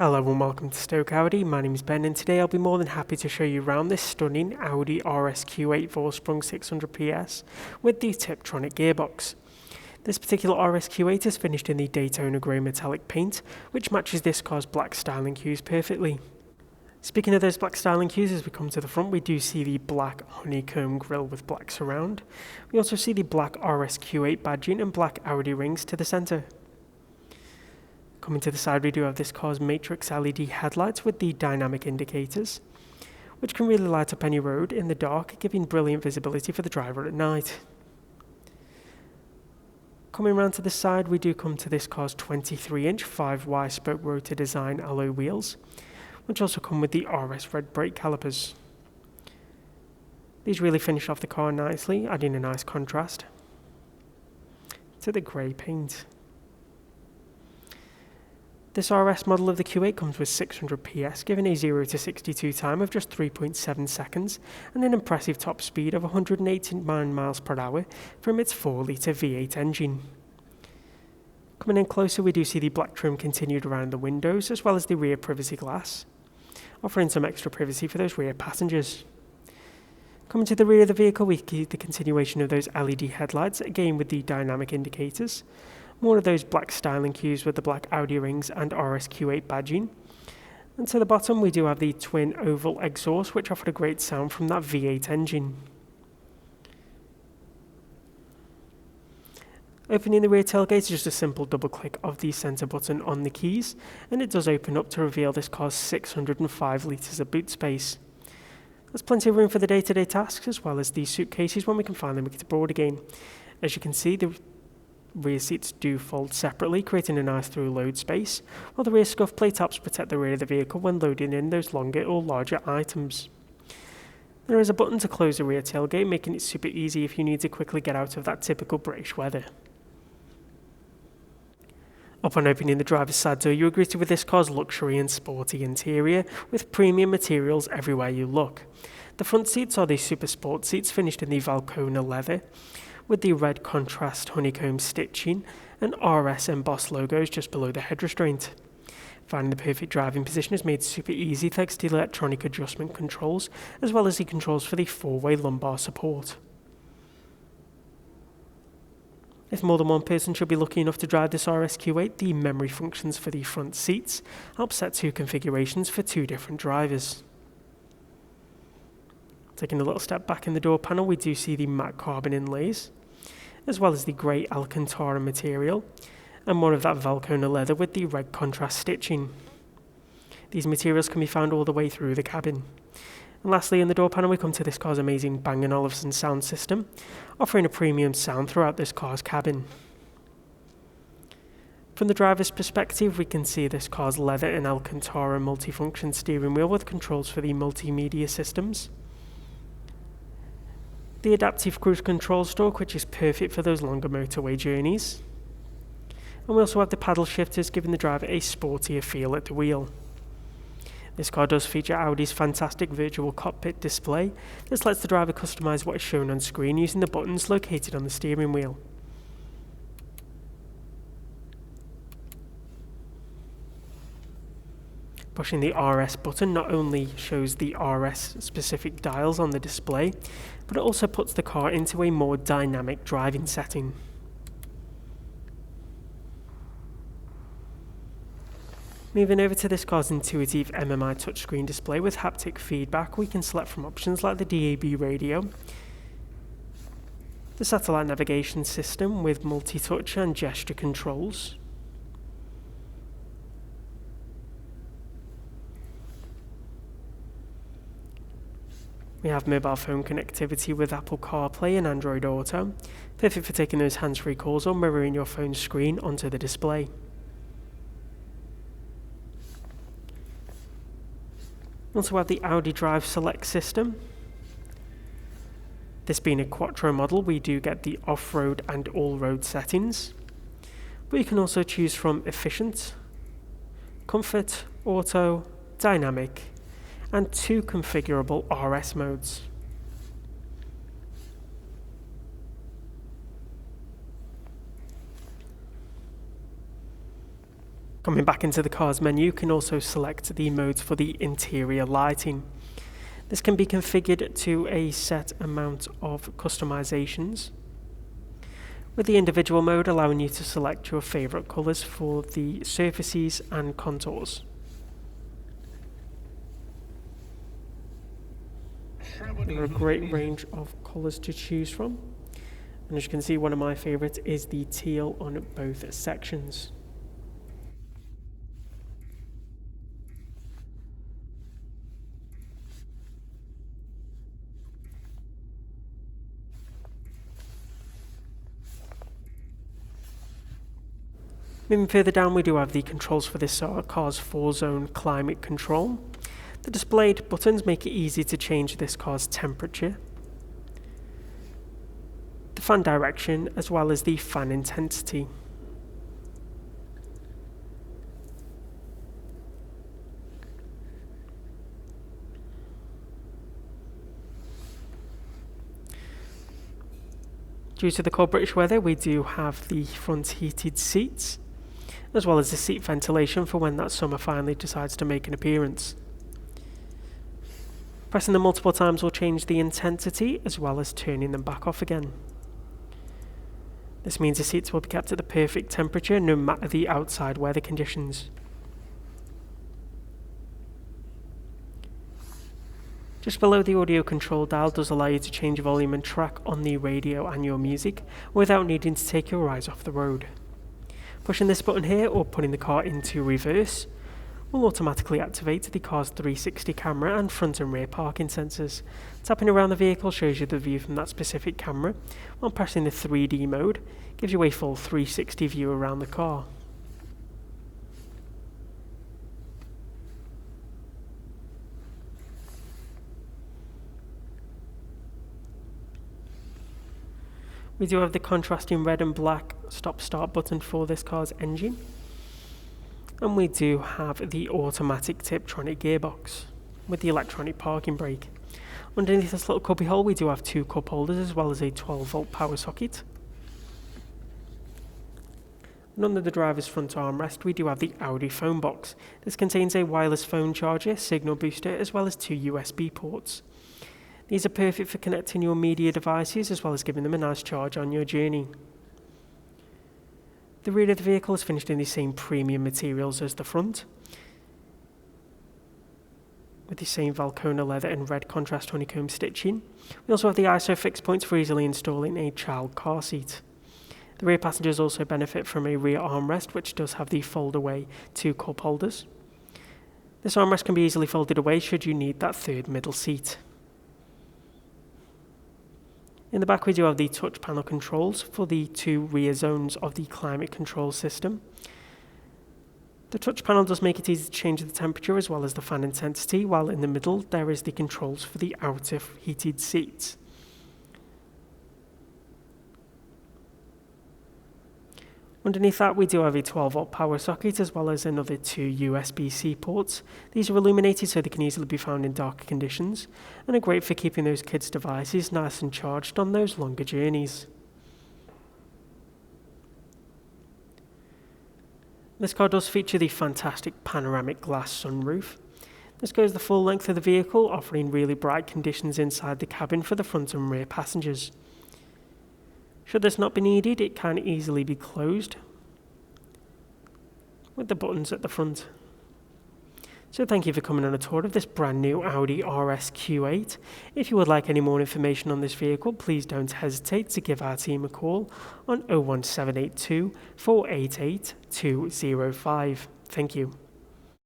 Hello and welcome to Stoke Audi. My name is Ben and today I'll be more than happy to show you around this stunning Audi RS Q8 Vorsprung 600PS with the Tiptronic gearbox. This particular RS Q8 is finished in the Daytona Grey metallic paint, which matches this car's black styling cues perfectly. Speaking of those black styling cues, as we come to the front, we do see the black honeycomb grille with black surround. We also see the black RS Q8 badging and black Audi rings to the centre. Coming to the side, we do have this car's matrix LED headlights with the dynamic indicators, which can really light up any road in the dark, giving brilliant visibility for the driver at night. Coming around to the side, we do come to this car's 23-inch 5Y spoke rotor design alloy wheels, which also come with the RS red brake calipers. These really finish off the car nicely, adding a nice contrast to the grey paint. This RS model of the Q8 comes with 600 PS, giving a 0 to 62 time of just 3.7 seconds and an impressive top speed of 189 miles per hour from its 4-litre V8 engine. Coming in closer, we do see the black trim continued around the windows as well as the rear privacy glass, offering some extra privacy for those rear passengers. Coming to the rear of the vehicle, we see the continuation of those LED headlights, again with the dynamic indicators. More of those black styling cues with the black Audi rings and RS Q8 badging. And to the bottom we do have the twin oval exhaust, which offered a great sound from that V8 engine. Opening the rear tailgate is just a simple double click of the centre button on the keys, and it does open up to reveal this car's 605 litres of boot space. There's plenty of room for the day-to-day tasks as well as the suitcases when we can finally make it abroad again. As you can see, the rear seats do fold separately, creating a nice through load space, while the rear scuff plate tops protect the rear of the vehicle when loading in those longer or larger items. There is a button to close the rear tailgate, making it super easy if you need to quickly get out of that typical British weather. Upon opening the driver's side door, you are greeted with this car's luxury and sporty interior, with premium materials everywhere you look. The front seats are the super sport seats finished in the Valcona leather, with the red contrast honeycomb stitching and RS embossed logos just below the head restraint. Finding the perfect driving position is made super easy thanks to the electronic adjustment controls, as well as the controls for the 4-way lumbar support. If more than one person should be lucky enough to drive this RS Q8, the memory functions for the front seats help set 2 configurations for 2 different drivers. Taking a little step back in the door panel, we do see the matte carbon inlays, as well as the grey Alcantara material, and more of that Valcona leather with the red contrast stitching. These materials can be found all the way through the cabin. And lastly, in the door panel, we come to this car's amazing Bang & Olufsen sound system, offering a premium sound throughout this car's cabin. From the driver's perspective, we can see this car's leather and Alcantara multifunction steering wheel with controls for the multimedia systems, the adaptive cruise control stalk, which is perfect for those longer motorway journeys, and we also have the paddle shifters, giving the driver a sportier feel at the wheel. This car does feature Audi's fantastic virtual cockpit display. This lets the driver customize what is shown on screen using the buttons located on the steering wheel. Pushing the RS button not only shows the RS specific dials on the display, but it also puts the car into a more dynamic driving setting. Moving over to this car's intuitive MMI touchscreen display with haptic feedback, we can select from options like the DAB radio, the satellite navigation system with multi-touch and gesture controls, we have mobile phone connectivity with Apple CarPlay and Android Auto, perfect for taking those hands-free calls or mirroring your phone's screen onto the display. We also have the Audi Drive Select system. This being a Quattro model, we do get the off-road and all-road settings, but you can also choose from efficient, comfort, auto, dynamic, and 2 configurable RS modes. Coming back into the car's menu, you can also select the modes for the interior lighting. This can be configured to a set amount of customizations, with the individual mode allowing you to select your favourite colours for the surfaces and contours. There are a great range of colours to choose from, and as you can see, one of my favourites is the teal on both sections. Moving further down, we do have the controls for this car's 4-zone climate control. The displayed buttons make it easy to change this car's temperature, the fan direction, as well as the fan intensity. Due to the cold British weather, we do have the front heated seats, as well as the seat ventilation for when that summer finally decides to make an appearance. Pressing them multiple times will change the intensity, as well as turning them back off again. This means the seats will be kept at the perfect temperature no matter the outside weather conditions. Just below the audio control dial does allow you to change volume and track on the radio and your music without needing to take your eyes off the road. Pushing this button here or putting the car into reverse will automatically activate the car's 360 camera and front and rear parking sensors. Tapping around the vehicle shows you the view from that specific camera, while pressing the 3D mode gives you a full 360 view around the car. We do have the contrasting red and black stop-start button for this car's engine. And we do have the automatic Tiptronic gearbox with the electronic parking brake. Underneath this little cubby hole we do have 2 cup holders as well as a 12-volt power socket. And under the driver's front armrest we do have the Audi phone box. This contains a wireless phone charger, signal booster, as well as 2 USB ports. These are perfect for connecting your media devices as well as giving them a nice charge on your journey. The rear of the vehicle is finished in the same premium materials as the front, with the same Valcona leather and red contrast honeycomb stitching. We also have the ISO fixed points for easily installing a child car seat. The rear passengers also benefit from a rear armrest, which does have the fold-away 2 cup holders. This armrest can be easily folded away should you need that third middle seat. In the back we do have the touch panel controls for the 2 rear zones of the climate control system. The touch panel does make it easy to change the temperature as well as the fan intensity, while in the middle there is the controls for the outer heated seats. Underneath that we do have a 12-volt power socket as well as another 2 USB-C ports. These are illuminated so they can easily be found in darker conditions and are great for keeping those kids' devices nice and charged on those longer journeys. This car does feature the fantastic panoramic glass sunroof. This goes the full length of the vehicle, offering really bright conditions inside the cabin for the front and rear passengers. Should this not be needed, it can easily be closed with the buttons at the front. So thank you for coming on a tour of this brand new Audi RS Q8. If you would like any more information on this vehicle, please don't hesitate to give our team a call on 01782 488 205. Thank you.